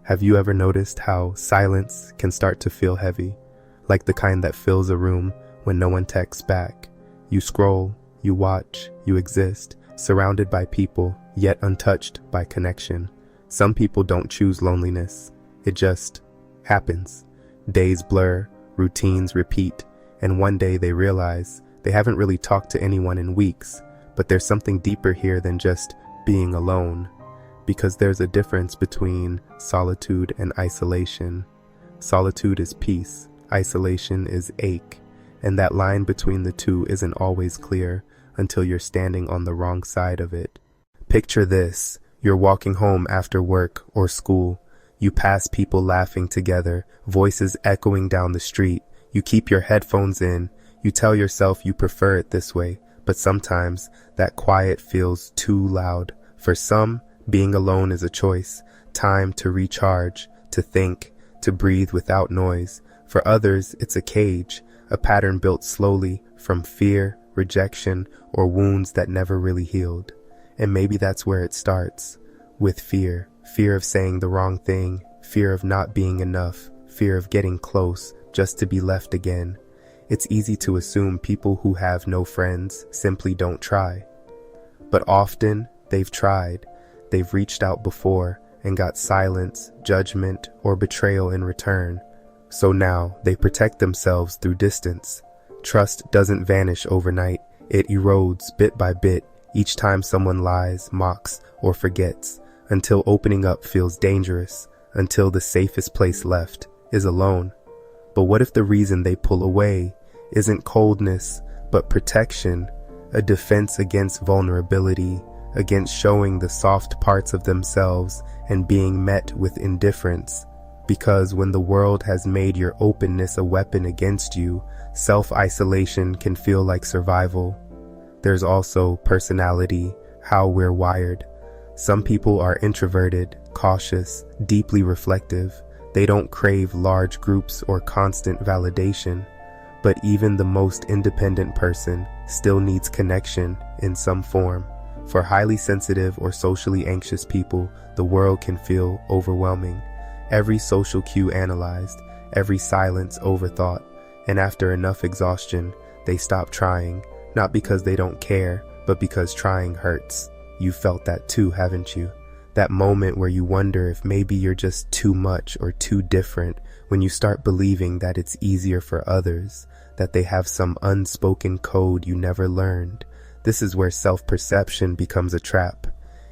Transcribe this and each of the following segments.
Have you ever noticed how silence can start to feel heavy, like the kind that fills a room when no one texts back? You scroll, you watch, you exist, surrounded by people, yet untouched by connection. Some people don't choose loneliness. It just happens. Days blur, routines repeat, and one day they realize they haven't really talked to anyone in weeks, but there's something deeper here than just being alone. Because there's a difference between solitude and isolation. Solitude is peace, isolation is ache, and that line between the two isn't always clear until you're standing on the wrong side of it. Picture this: you're walking home after work or school. You pass people laughing together, voices echoing down the street. You keep your headphones in. You tell yourself you prefer it this way, but sometimes that quiet feels too loud. For some, being alone is a choice, time to recharge, to think, to breathe without noise. For others, it's a cage, a pattern built slowly from fear, rejection, or wounds that never really healed. And maybe that's where it starts, with fear. Fear of saying the wrong thing, fear of not being enough, fear of getting close just to be left again. It's easy to assume people who have no friends simply don't try. But often, they've tried. They've reached out before and got silence, judgment, or betrayal in return. So now they protect themselves through distance. Trust doesn't vanish overnight. It erodes bit by bit each time someone lies, mocks, or forgets, until opening up feels dangerous, until the safest place left is alone. But what if the reason they pull away isn't coldness, but protection, a defense against vulnerability, against showing the soft parts of themselves and being met with indifference? Because when the world has made your openness a weapon against you, self-isolation can feel like survival. There's also personality, how we're wired. Some people are introverted, cautious, deeply reflective. They don't crave large groups or constant validation. But even the most independent person still needs connection in some form. For highly sensitive or socially anxious people, the world can feel overwhelming. Every social cue analyzed, every silence overthought, and after enough exhaustion, they stop trying, not because they don't care, but because trying hurts. You felt that too, haven't you? That moment where you wonder if maybe you're just too much or too different, when you start believing that it's easier for others, that they have some unspoken code you never learned. This is where self-perception becomes a trap.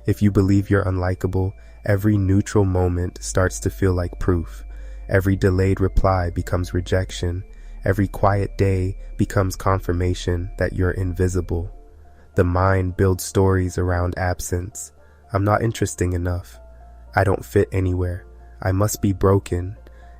If you believe you're unlikable, every neutral moment starts to feel like proof. Every delayed reply becomes rejection. Every quiet day becomes confirmation that you're invisible. The mind builds stories around absence. I'm not interesting enough. I don't fit anywhere. I must be broken.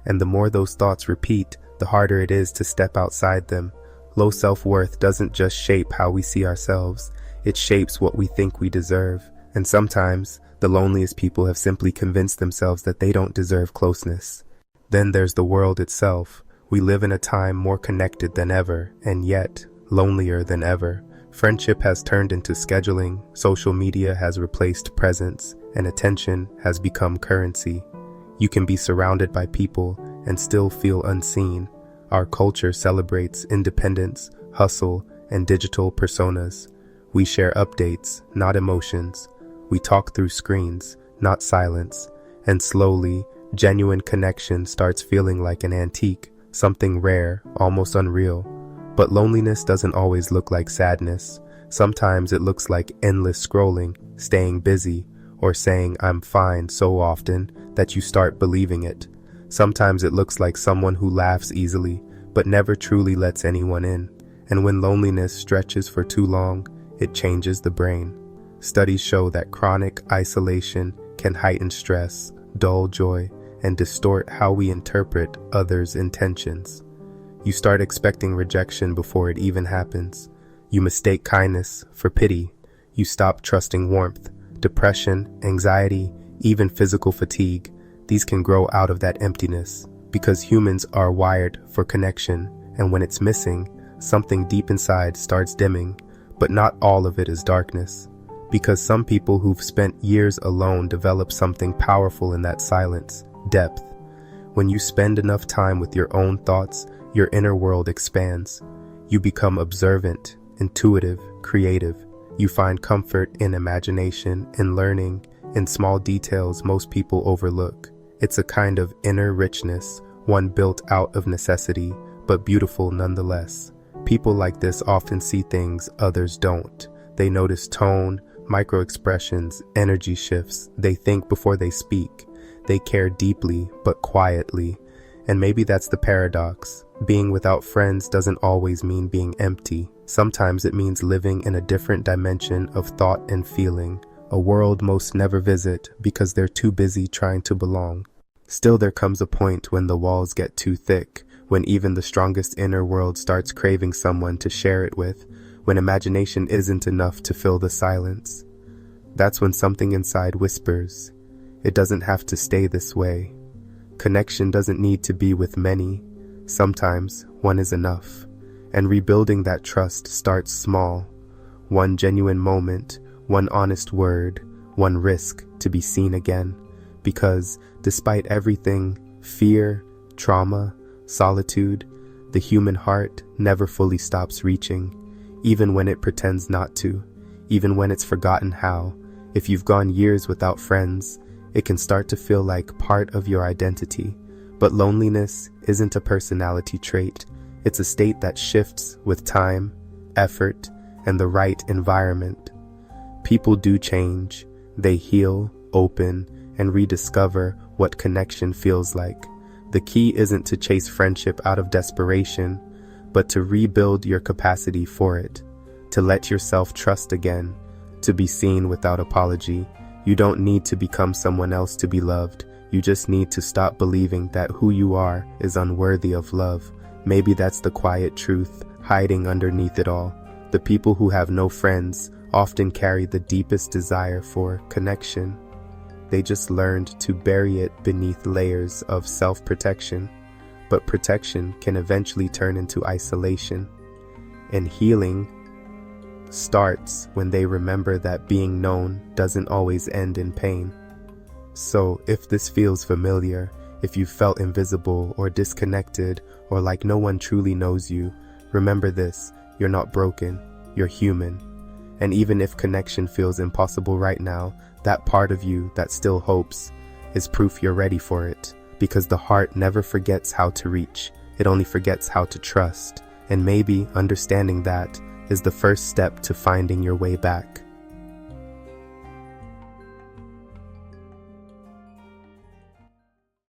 And the more those thoughts repeat, the harder it is to step outside them. Low self-worth doesn't just shape how we see ourselves, it shapes what we think we deserve. And sometimes, the loneliest people have simply convinced themselves that they don't deserve closeness. Then there's the world itself. We live in a time more connected than ever, and yet, lonelier than ever. Friendship has turned into scheduling, social media has replaced presence, and attention has become currency. You can be surrounded by people and still feel unseen. Our culture celebrates independence, hustle, and digital personas. We share updates, not emotions. We talk through screens, not silence. And slowly, genuine connection starts feeling like an antique, something rare, almost unreal. But loneliness doesn't always look like sadness. Sometimes it looks like endless scrolling, staying busy, or saying "I'm fine" so often that you start believing it. Sometimes it looks like someone who laughs easily, but never truly lets anyone in. And when loneliness stretches for too long, it changes the brain. Studies show that chronic isolation can heighten stress, dull joy, and distort how we interpret others' intentions. You start expecting rejection before it even happens. You mistake kindness for pity. You stop trusting warmth. Depression, anxiety, even physical fatigue, these can grow out of that emptiness, because humans are wired for connection, and when it's missing, something deep inside starts dimming. But not all of it is darkness, because some people who've spent years alone develop something powerful in that silence. Depth. When you spend enough time with your own thoughts, your inner world expands. You become observant, intuitive, creative. You find comfort in imagination, in learning, in small details most people overlook. It's a kind of inner richness, one built out of necessity, but beautiful nonetheless. People like this often see things others don't. They notice tone, micro-expressions, energy shifts. They think before they speak. They care deeply, but quietly. And maybe that's the paradox. Being without friends doesn't always mean being empty. Sometimes it means living in a different dimension of thought and feeling, a world most never visit because they're too busy trying to belong. Still, there comes a point when the walls get too thick, when even the strongest inner world starts craving someone to share it with, when imagination isn't enough to fill the silence. That's when something inside whispers, it doesn't have to stay this way. Connection doesn't need to be with many. Sometimes one is enough. And rebuilding that trust starts small. One genuine moment, one honest word, one risk to be seen again. Because despite everything, fear, trauma, solitude, the human heart never fully stops reaching, even when it pretends not to, even when it's forgotten how. If you've gone years without friends, it can start to feel like part of your identity. But loneliness isn't a personality trait. It's a state that shifts with time, effort, and the right environment. People do change. They heal, open, and rediscover what connection feels like. The key isn't to chase friendship out of desperation, but to rebuild your capacity for it, to let yourself trust again, to be seen without apology. You don't need to become someone else to be loved. You just need to stop believing that who you are is unworthy of love. Maybe that's the quiet truth hiding underneath it all. The people who have no friends often carry the deepest desire for connection. They just learned to bury it beneath layers of self-protection. But protection can eventually turn into isolation. And healing starts when they remember that being known doesn't always end in pain. So if this feels familiar, if you felt invisible or disconnected or like no one truly knows you, remember this: you're not broken, you're human. And even if connection feels impossible right now, that part of you that still hopes is proof you're ready for it. Because the heart never forgets how to reach, it only forgets how to trust. And maybe understanding that is the first step to finding your way back.